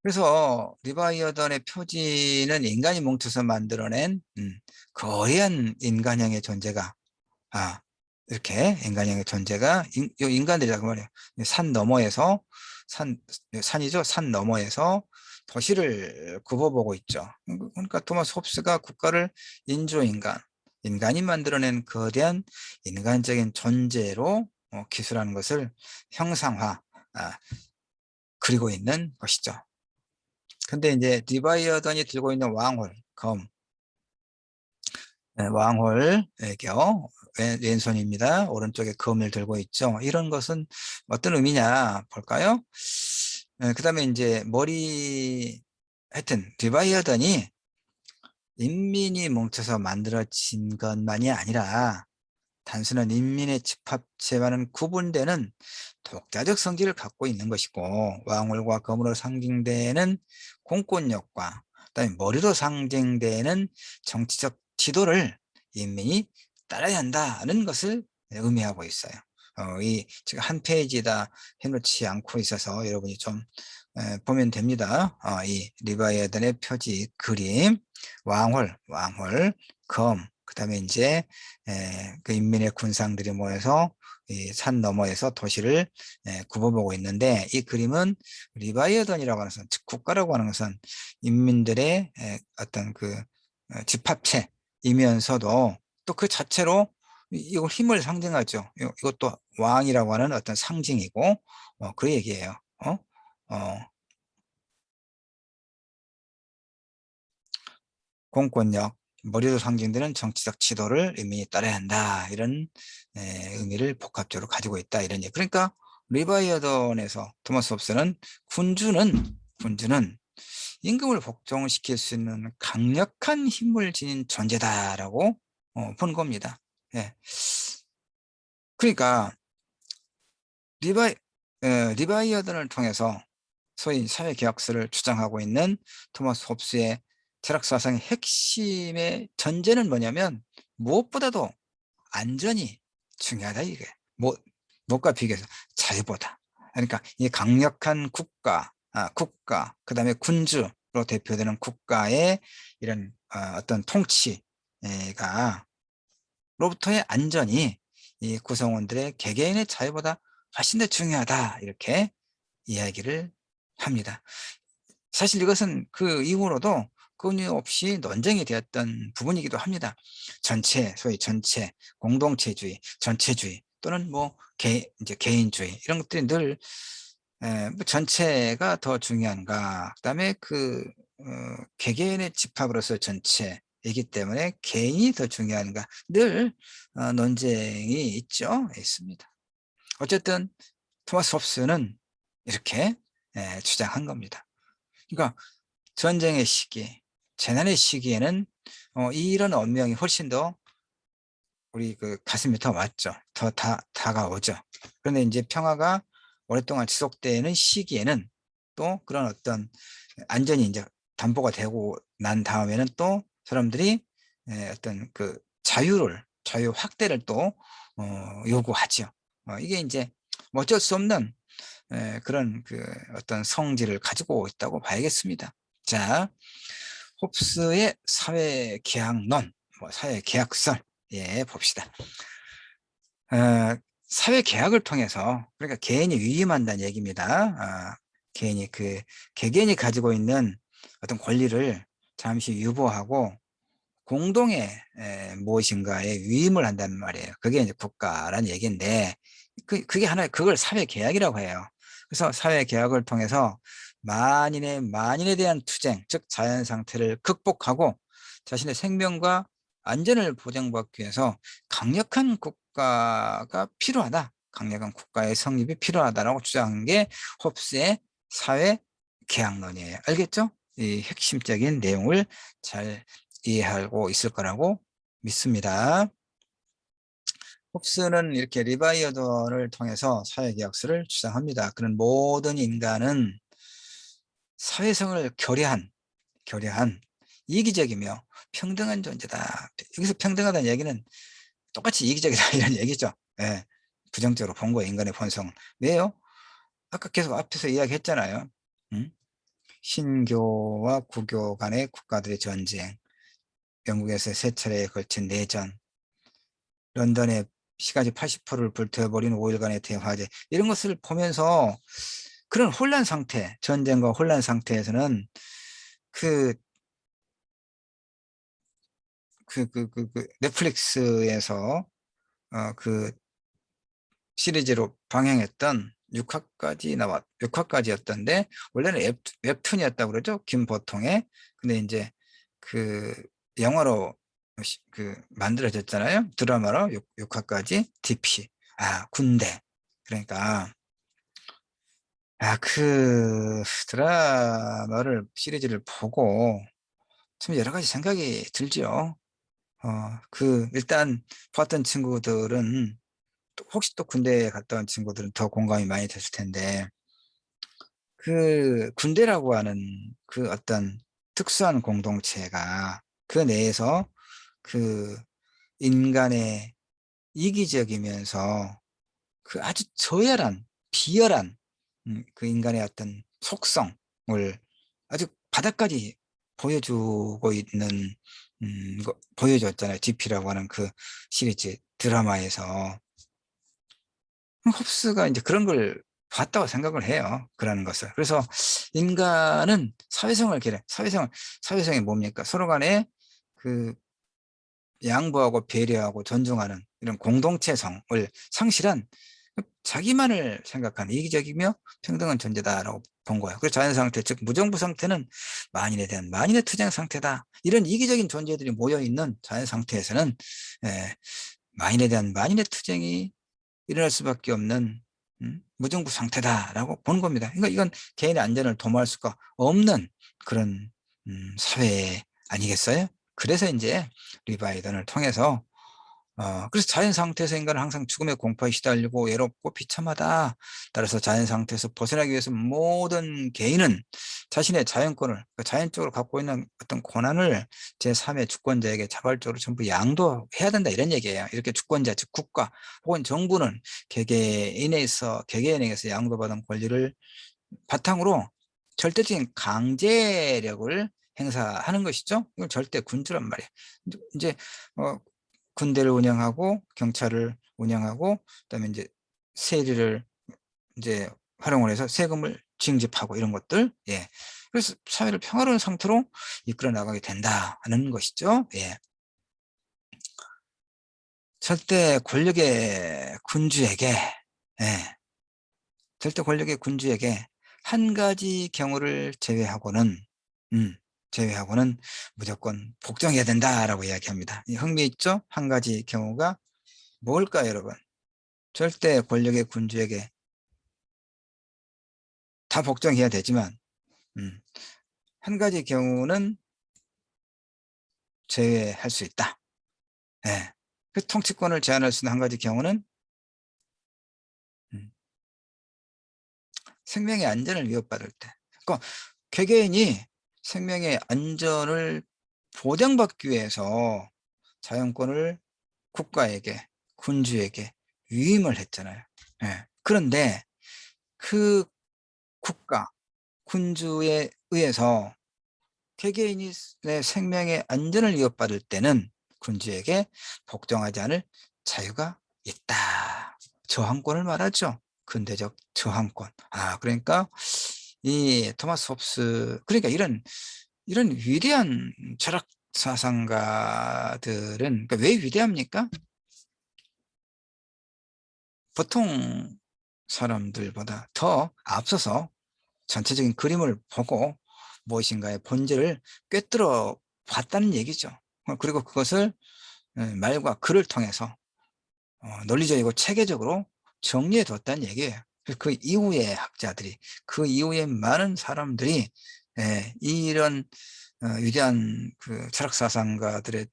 그래서 리바이어던의 표지는 인간이 뭉쳐서 만들어낸 거대한 인간형의 존재가, 아, 이렇게 인간형의 존재가 인간들이라고 말이에요. 산 너머에서 산이죠. 산 너머에서 도시를 굽어보고 있죠. 그러니까 토마스 홉스가 국가를 인간이 만들어낸 거대한 인간적인 존재로 기술하는 것을 형상화, 그리고 있는 것이죠. 근데 이제 리바이어던이 들고 있는 왕홀 애교, 왼손입니다. 오른쪽에 검을 들고 있죠. 이런 것은 어떤 의미냐 볼까요? 그 다음에 이제 하여튼 리바이어던이 인민이 뭉쳐서 만들어진 것만이 아니라 단순한 인민의 집합체와는 구분되는 독자적 성질을 갖고 있는 것이고, 왕홀과 검으로 상징되는 공권력과 그다음에 머리로 상징되는 정치적 지도를 인민이 따라야 한다는 것을 의미하고 있어요. 지금 한 페이지다 해놓지 않고 있어서 여러분이 좀 보면 됩니다. 이 리바이어던의 표지 그림, 왕홀, 검, 그다음에 이제 그 인민의 군상들이 모여서 이 산 너머에서 도시를 굽어보고 있는데, 이 그림은 리바이어던이라고 하는 것은, 즉 국가라고 하는 것은 인민들의 어떤 그 집합체이면서도 또 그 자체로 이걸 힘을 상징하죠. 이것도 왕이라고 하는 어떤 상징이고, 그 얘기예요. 어, 공권력, 머리로 상징되는 정치적 지도를 인민이 따라야 한다. 이런 의미를 복합적으로 가지고 있다. 이런 얘기. 그러니까 리바이어던에서 토마스 홉스는 군주는 임금을 복종시킬 수 있는 강력한 힘을 지닌 존재다라고 본 겁니다. 예. 그러니까 리바이어던을 통해서 소위 사회계약서를 주장하고 있는 토마스 홉스의 철학 사상의 핵심의 전제는 뭐냐면, 무엇보다도 안전이 중요하다 이게. 뭐, 무엇과 비교해서 자유보다. 그러니까 이 강력한 국가, 그다음에 군주로 대표되는 국가의 이런 어떤 통치가 로부터의 안전이 이 구성원들의 개개인의 자유보다 훨씬 더 중요하다 이렇게 이야기를 합니다. 사실 이것은 그 이후로도 끊임없이 논쟁이 되었던 부분이기도 합니다. 전체, 소위 전체, 공동체주의, 전체주의 또는 뭐 이제 개인주의 이런 것들이 늘 뭐 전체가 더 중요한가, 그다음에 개개인의 집합으로서 전체이기 때문에 개인이 더 중요한가, 늘 논쟁이 있습니다. 어쨌든 토마스 홉스는 이렇게 주장한 겁니다. 그러니까 전쟁의 시기, 재난의 시기에는 이런 운명이 훨씬 더 우리 가슴이 더 왔죠. 더 다가오죠. 그런데 이제 평화가 오랫동안 지속되는 시기에는 또 그런 어떤 안전이 이제 담보가 되고 난 다음에는 또 사람들이 어떤 자유 확대를 또 요구하죠. 이게 이제 뭐 어쩔 수 없는 그런 어떤 성질을 가지고 있다고 봐야겠습니다. 자, 홉스의 사회계약론, 뭐 사회계약설, 봅시다. 사회계약을 통해서, 그러니까 개인이 위임한다는 얘기입니다. 개인이 개개인이 가지고 있는 어떤 권리를 잠시 유보하고 공동의 무엇인가에 위임을 한다는 말이에요. 그게 이제 국가라는 얘기인데, 그게 그걸 사회계약이라고 해요. 그래서 사회계약을 통해서 만인에 대한 투쟁, 즉 자연 상태를 극복하고 자신의 생명과 안전을 보장받기 위해서 강력한 국가가 필요하다. 강력한 국가의 성립이 필요하다라고 주장한 게 홉스의 사회계약론이에요. 알겠죠? 이 핵심적인 내용을 잘 이해하고 있을 거라고 믿습니다. 홉스는 이렇게 리바이어던을 통해서 사회계약서를 주장합니다. 그런 모든 인간은 사회성을 결여한 이기적이며 평등한 존재다. 여기서 평등하다는 얘기는 똑같이 이기적이다 이런 얘기죠. 예, 부정적으로 본 거예요. 인간의 본성은. 왜요? 아까 계속 앞에서 이야기했잖아요. 신교와 구교 간의 국가들의 전쟁, 영국에서 세 차례에 걸친 내전, 런던의 시가지 80%를 불태워버린 5일간의 대화제, 이런 것을 보면서 그런 혼란 상태, 전쟁과 혼란 상태에서는 그 넷플릭스에서 그 시리즈로 방영했던 6화까지였던데, 원래는 웹툰이었다고 그러죠. 김보통의. 근데 이제 그 영화로 만들어졌잖아요. 드라마로 6화까지 DP. 군대. 그러니까 시리즈를 보고 참 여러 가지 생각이 들죠. 일단 봤던 친구들은, 혹시 또 군대에 갔다 온 친구들은 더 공감이 많이 됐을 텐데, 군대라고 하는 어떤 특수한 공동체가 그 내에서 인간의 이기적이면서 아주 비열한 인간의 어떤 속성을 아주 바닥까지 보여주고 있는 보여줬잖아요. DP라고 하는 시리즈 드라마에서. 홉스가 이제 그런 걸 봤다고 생각을 해요. 그러는 것을. 그래서 인간은 사회성이 뭡니까? 서로 간에 양보하고 배려하고 존중하는 이런 공동체성을 상실한 자기만을 생각하는 이기적이며 평등한 존재다라고 본 거예요. 그래서 자연 상태, 즉 무정부 상태는 만인에 대한 만인의 투쟁 상태다. 이런 이기적인 존재들이 모여 있는 자연 상태에서는 만인에 대한 만인의 투쟁이 일어날 수밖에 없는 무정부 상태다라고 보는 겁니다. 그러니까 이건 개인의 안전을 도모할 수가 없는 그런 사회 아니겠어요? 그래서 이제 리바이던을 통해서 그래서 자연 상태에서 인간은 항상 죽음의 공포에 시달리고 외롭고 비참하다. 따라서 자연 상태에서 벗어나기 위해서 모든 개인은 자신의 자연권을, 자연적으로 갖고 있는 어떤 권한을 제3의 주권자에게 자발적으로 전부 양도해야 된다, 이런 얘기예요. 이렇게 주권자, 즉 국가 혹은 정부는 개개인에게서 양도받은 권리를 바탕으로 절대적인 강제력을 행사하는 것이죠. 이건 절대 군주란 말이에요. 이제 군대를 운영하고 경찰을 운영하고 그다음에 이제 세리를 이제 활용을 해서 세금을 징집하고 이런 것들. 예. 그래서 사회를 평화로운 상태로 이끌어 나가게 된다는 것이죠. 예. 절대 권력의 군주에게, 예. 절대 권력의 군주에게 한 가지 경우를 제외하고는, 음, 제외하고는 무조건 복종해야 된다라고 이야기합니다. 흥미있죠? 한 가지 경우가 뭘까요, 여러분? 절대 권력의 군주에게 다 복종해야 되지만, 음, 한 가지 경우는 제외할 수 있다. 예. 그 통치권을 제한할 수 있는 한 가지 경우는, 음, 생명의 안전을 위협받을 때. 그러니까 개개인이 생명의 안전을 보장받기 위해서 자연권을 국가에게, 군주에게 위임을 했잖아요. 예. 그런데 그 국가, 군주에 의해서 개개인이 내 생명의 안전을 위협받을 때는 군주에게 복종하지 않을 자유가 있다. 저항권을 말하죠. 근대적 저항권. 그러니까 이 토마스 홉스, 그러니까 이런 위대한 철학 사상가들은, 그러니까 왜 위대합니까? 보통 사람들보다 더 앞서서 전체적인 그림을 보고 무엇인가의 본질을 꿰뚫어 봤다는 얘기죠. 그리고 그것을 말과 글을 통해서 논리적이고 체계적으로 정리해 뒀다는 얘기예요. 그 이후의 학자들이, 그 이후에 많은 사람들이 이런 위대한 그 철학 사상가들의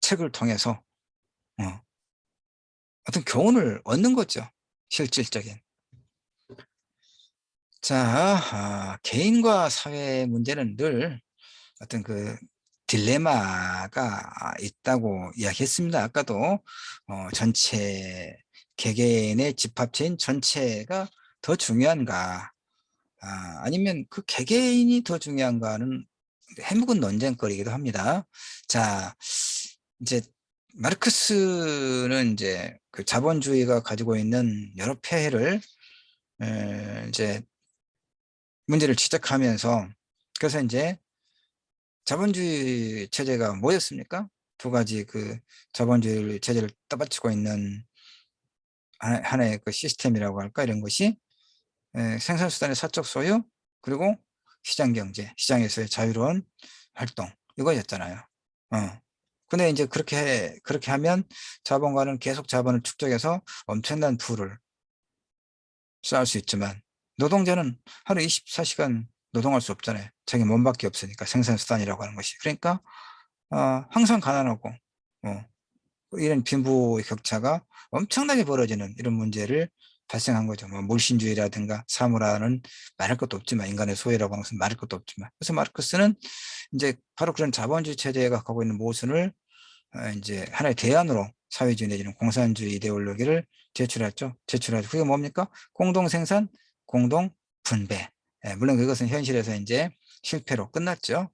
책을 통해서 어떤 교훈을 얻는 거죠. 실질적인. 자, 개인과 사회 문제는 늘 어떤 그 딜레마가 있다고 이야기했습니다. 아까도 전체 개개인의 집합체인 전체가 더 중요한가, 아니면 그 개개인이 더 중요한가는 해묵은 논쟁거리이기도 합니다. 자, 이제 마르크스는 이제 그 자본주의가 가지고 있는 여러 폐해를 이제 문제를 지적하면서, 그래서 이제 자본주의 체제가 뭐였습니까? 두 가지 그 자본주의 체제를 떠받치고 있는 하나의 그 시스템이라고 할까, 이런 것이 생산수단의 사적 소유, 그리고 시장경제, 시장에서의 자유로운 활동, 이거였잖아요. 근데 이제 그렇게 하면 자본가는 계속 자본을 축적해서 엄청난 부를 쌓을 수 있지만, 노동자는 하루 24시간 노동할 수 없잖아요. 자기 몸밖에 없으니까, 생산수단이라고 하는 것이. 그러니까 항상 가난하고, 이런 빈부의 격차가 엄청나게 벌어지는 이런 문제를 발생한 거죠. 뭐 물신주의라든가 사무라는 말할 것도 없지만, 인간의 소외라고 하는 것은 말할 것도 없지만. 그래서 마르크스는 이제 바로 그런 자본주의 체제가 갖고 있는 모순을 이제 하나의 대안으로 사회주의 내지는 공산주의 이데올로기를 제출하죠. 그게 뭡니까? 공동생산, 공동분배. 물론 그것은 현실에서 이제 실패로 끝났죠.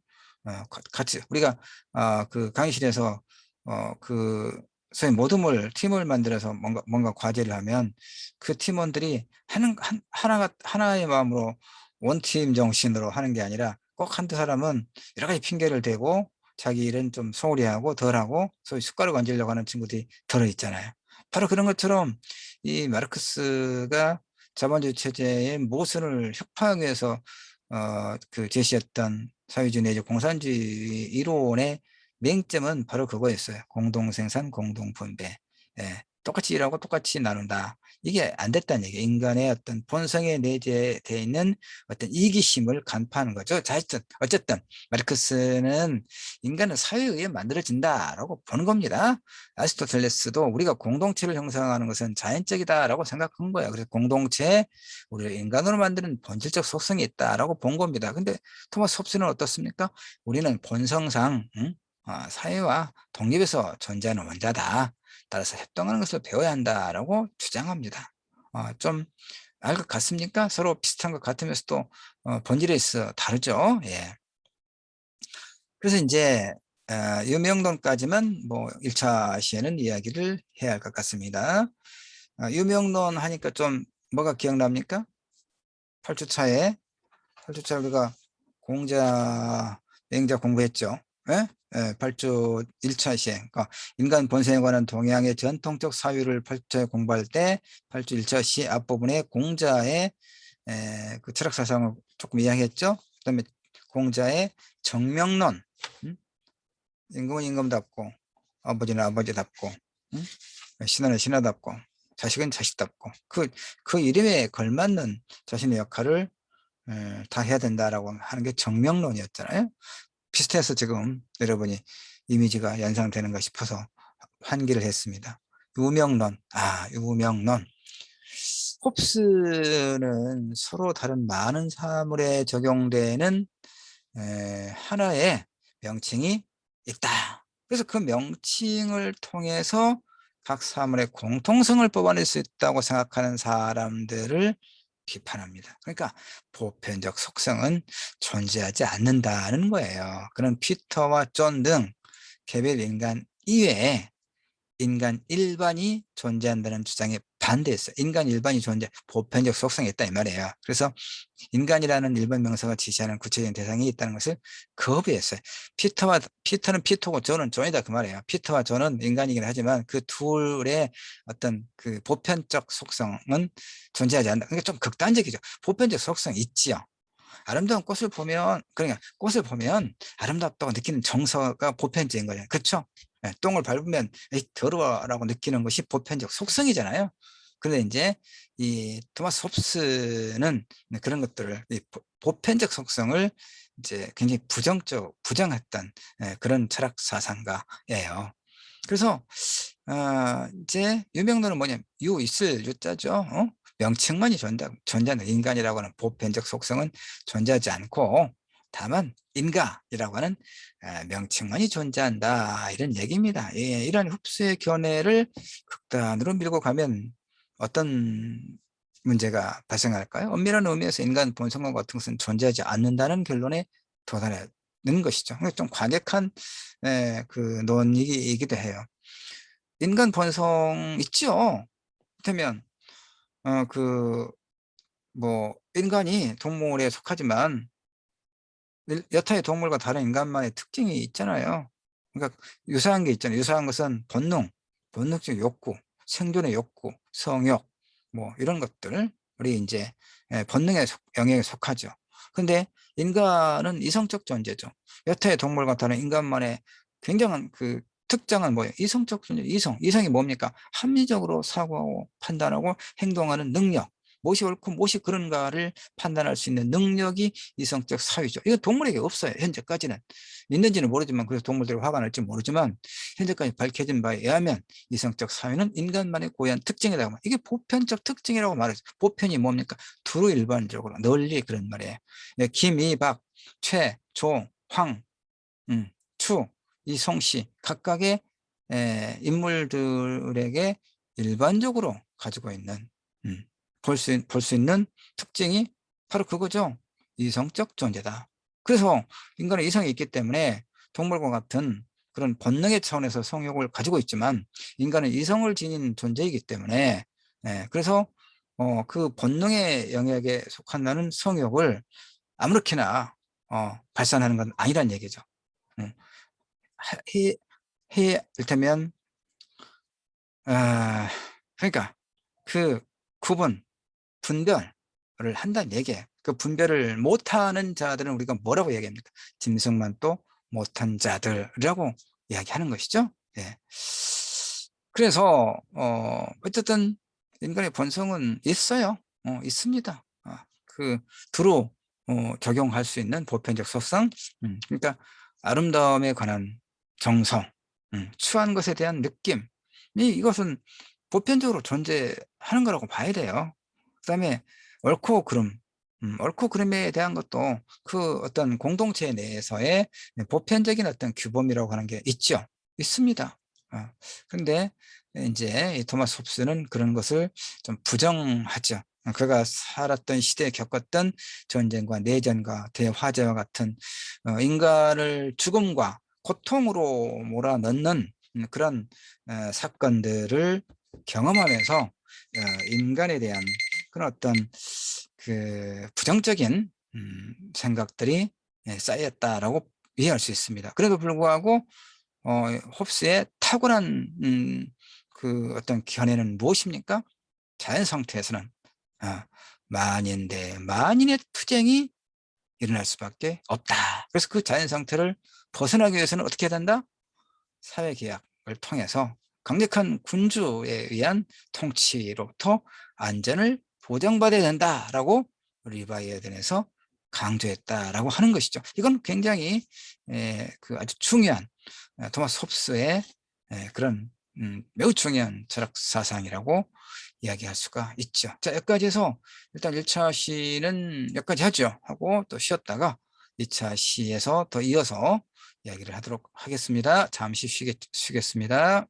같이 우리가 그 강의실에서 그 소위 모둠을 팀을 만들어서 뭔가 과제를 하면 그 팀원들이 하나의 마음으로 원팀 정신으로 하는 게 아니라, 꼭 한두 사람은 여러 가지 핑계를 대고 자기 일은 좀 소홀히 하고 덜하고 소위 숟가락 얹으려고 하는 친구들이 들어있잖아요. 바로 그런 것처럼 이 마르크스가 자본주의 체제의 모순을 혁파하기 위해서 그 제시했던 사회주의 내지 공산주의 이론의 맹점은 바로 그거였어요. 공동생산, 공동분배. 똑같이 일하고 똑같이 나눈다. 이게 안 됐다는 얘기예요. 인간의 어떤 본성에 내재되어 있는 어떤 이기심을 간파하는 거죠. 자, 어쨌든 마르크스는 인간은 사회에 의해 만들어진다라고 보는 겁니다. 아리스토텔레스도 우리가 공동체를 형성하는 것은 자연적이다라고 생각한 거예요. 그래서 공동체에 우리가 인간으로 만드는 본질적 속성이 있다라고 본 겁니다. 근데 토마스 홉스는 어떻습니까? 우리는 본성상 사회와 독립해서 존재하는 원자다. 따라서 협동하는 것을 배워야 한다라고 주장합니다. 좀 알 것 같습니까? 서로 비슷한 것 같으면서도 본질에 있어 다르죠. 예. 그래서 이제 유명론까지만 뭐 1차 시에는 이야기를 해야 할 것 같습니다. 유명론 하니까 좀 뭐가 기억납니까? 8주차에 8주차 우리가 공자 맹자 공부했죠. 예? 예, 8주 1차 시행. 그러니까 인간 본성에 관한 동양의 전통적 사유를 8주차에 공부할 때 8주 1차 시 앞부분에 공자의 그 철학 사상을 조금 이야기했죠. 그다음에 공자의 정명론, 임금은 임금답고 아버지는 아버지답고, 신하는 신하답고 자식은 자식답고, 그 이름에 걸맞는 자신의 역할을 다 해야 된다라고 하는 게 정명론이었잖아요. 비슷해서 지금 여러분이 이미지가 연상되는가 싶어서 환기를 했습니다. 유명론, 유명론. 홉스는 서로 다른 많은 사물에 적용되는 하나의 명칭이 있다. 그래서 그 명칭을 통해서 각 사물의 공통성을 뽑아낼 수 있다고 생각하는 사람들을 비판합니다. 그러니까 보편적 속성은 존재하지 않는다는 거예요. 그런 피터와 존 등 개별 인간 이외에 인간 일반이 존재한다는 주장에 반대했어요. 인간 일반이 보편적 속성이 있다 이 말이에요. 그래서 인간이라는 일반 명사가 지시하는 구체적인 대상이 있다는 것을 거부했어요. 피터는 피터고 존은 존이다 그 말이에요. 피터와 존은 인간이긴 하지만 그 둘의 어떤 그 보편적 속성은 존재하지 않는다. 그러니까 좀 극단적이죠. 보편적 속성이 있지요. 아름다운 꽃을 보면, 그러니까 꽃을 보면 아름답다고 느끼는 정서가 보편적인 거잖아요. 그렇죠? 똥을 밟으면 에이 더러워라고 느끼는 것이 보편적 속성이잖아요. 그런데 이제 이 토마스 홉스는 그런 것들을, 이 보편적 속성을 이제 굉장히 부정했던 그런 철학 사상가예요. 그래서 이제 유명론은 뭐냐면 있을 유자죠. 명칭만이 존재하는 인간이라고 하는 보편적 속성은 존재하지 않고 다만 인가이라고 하는 명칭만이 존재한다 이런 얘기입니다. 예, 이런 흡수의 견해를 극단으로 밀고 가면 어떤 문제가 발생할까요? 엄밀한 의미에서 인간 본성과 같은 것은 존재하지 않는다는 결론에 도달하는 것이죠. 좀 과격한 그 논의이기도 해요. 인간 본성 있죠. 그렇다면 그 뭐 인간이 동물에 속하지만 여타의 동물과 다른 인간만의 특징이 있잖아요. 그러니까 유사한 게 있잖아요. 유사한 것은 본능적 욕구, 생존의 욕구, 성욕, 뭐 이런 것들 우리 이제 본능의 영역에 속하죠. 근데 인간은 이성적 존재죠. 여타의 동물과 다른 인간만의 굉장한 그 특장은 뭐예요? 이성적 존재, 이성이 뭡니까? 합리적으로 사고하고 판단하고 행동하는 능력. 무엇이 옳고 무엇이 그런가를 판단할 수 있는 능력이 이성적 사유죠. 이건 동물에게 없어요. 현재까지는. 있는지는 모르지만, 그래서 동물들이 화가 날지 모르지만 현재까지 밝혀진 바에 의하면 이성적 사유는 인간만의 고유한 특징이라고. 이게 보편적 특징이라고 말하죠. 보편이 뭡니까? 두루 일반적으로 널리 그런 말이에요. 김, 이, 박, 최, 조, 황, 추, 이 송씨 각각의 인물들에게 일반적으로 가지고 있는 볼 수 있는 특징이 바로 그거죠. 이성적 존재다. 그래서 인간은 이성이 있기 때문에 동물과 같은 그런 본능의 차원에서 성욕을 가지고 있지만 인간은 이성을 지닌 존재이기 때문에 그래서 그 본능의 영역에 속한다는 성욕을 아무렇게나 발산하는 건 아니란 얘기죠. 음, 이를테면 그러니까 그 구분 분별을 한다는 얘기예요. 그 분별을 못하는 자들은 우리가 뭐라고 얘기합니까? 짐승만 또 못한 자들이라고 이야기하는 것이죠. 예. 그래서 어쨌든 인간의 본성은 있어요. 있습니다. 그 두루 적용할 수 있는 보편적 속성. 그러니까 아름다움에 관한 정성, 추한 것에 대한 느낌, 이것은 보편적으로 존재하는 거라고 봐야 돼요. 그다음에 옳고 그름, 옳고 그름에 대한 것도 그 어떤 공동체 내에서의 보편적인 어떤 규범이라고 하는 게 있습니다. 그런데 이제 이 토마스 홉스는 그런 것을 좀 부정하죠. 그가 살았던 시대에 겪었던 전쟁과 내전과 대화재와 같은 인간을 죽음과 고통으로 몰아넣는 그런 사건들을 경험하면서 인간에 대한 그런 어떤 그 부정적인 생각들이 쌓였다라고 이해할 수 있습니다. 그래도 불구하고 홉스의 탁월한 그 어떤 견해는 무엇입니까? 자연 상태에서는 만인 대 만인의 투쟁이 일어날 수밖에 없다. 그래서 그 자연 상태를 벗어나기 위해서는 어떻게 해야 된다? 사회계약을 통해서 강력한 군주에 의한 통치로부터 안전을 보장받아야 된다라고 리바이 에덴에서 강조했다라고 하는 것이죠. 이건 굉장히 그 아주 중요한 토마스 홉스의 그런 매우 중요한 철학 사상이라고 이야기할 수가 있죠. 자, 여기까지 해서 일단 1차 시는 여기까지 하죠. 하고 또 쉬었다가 2차 시에서 더 이어서 이야기를 하도록 하겠습니다. 잠시 쉬겠습니다.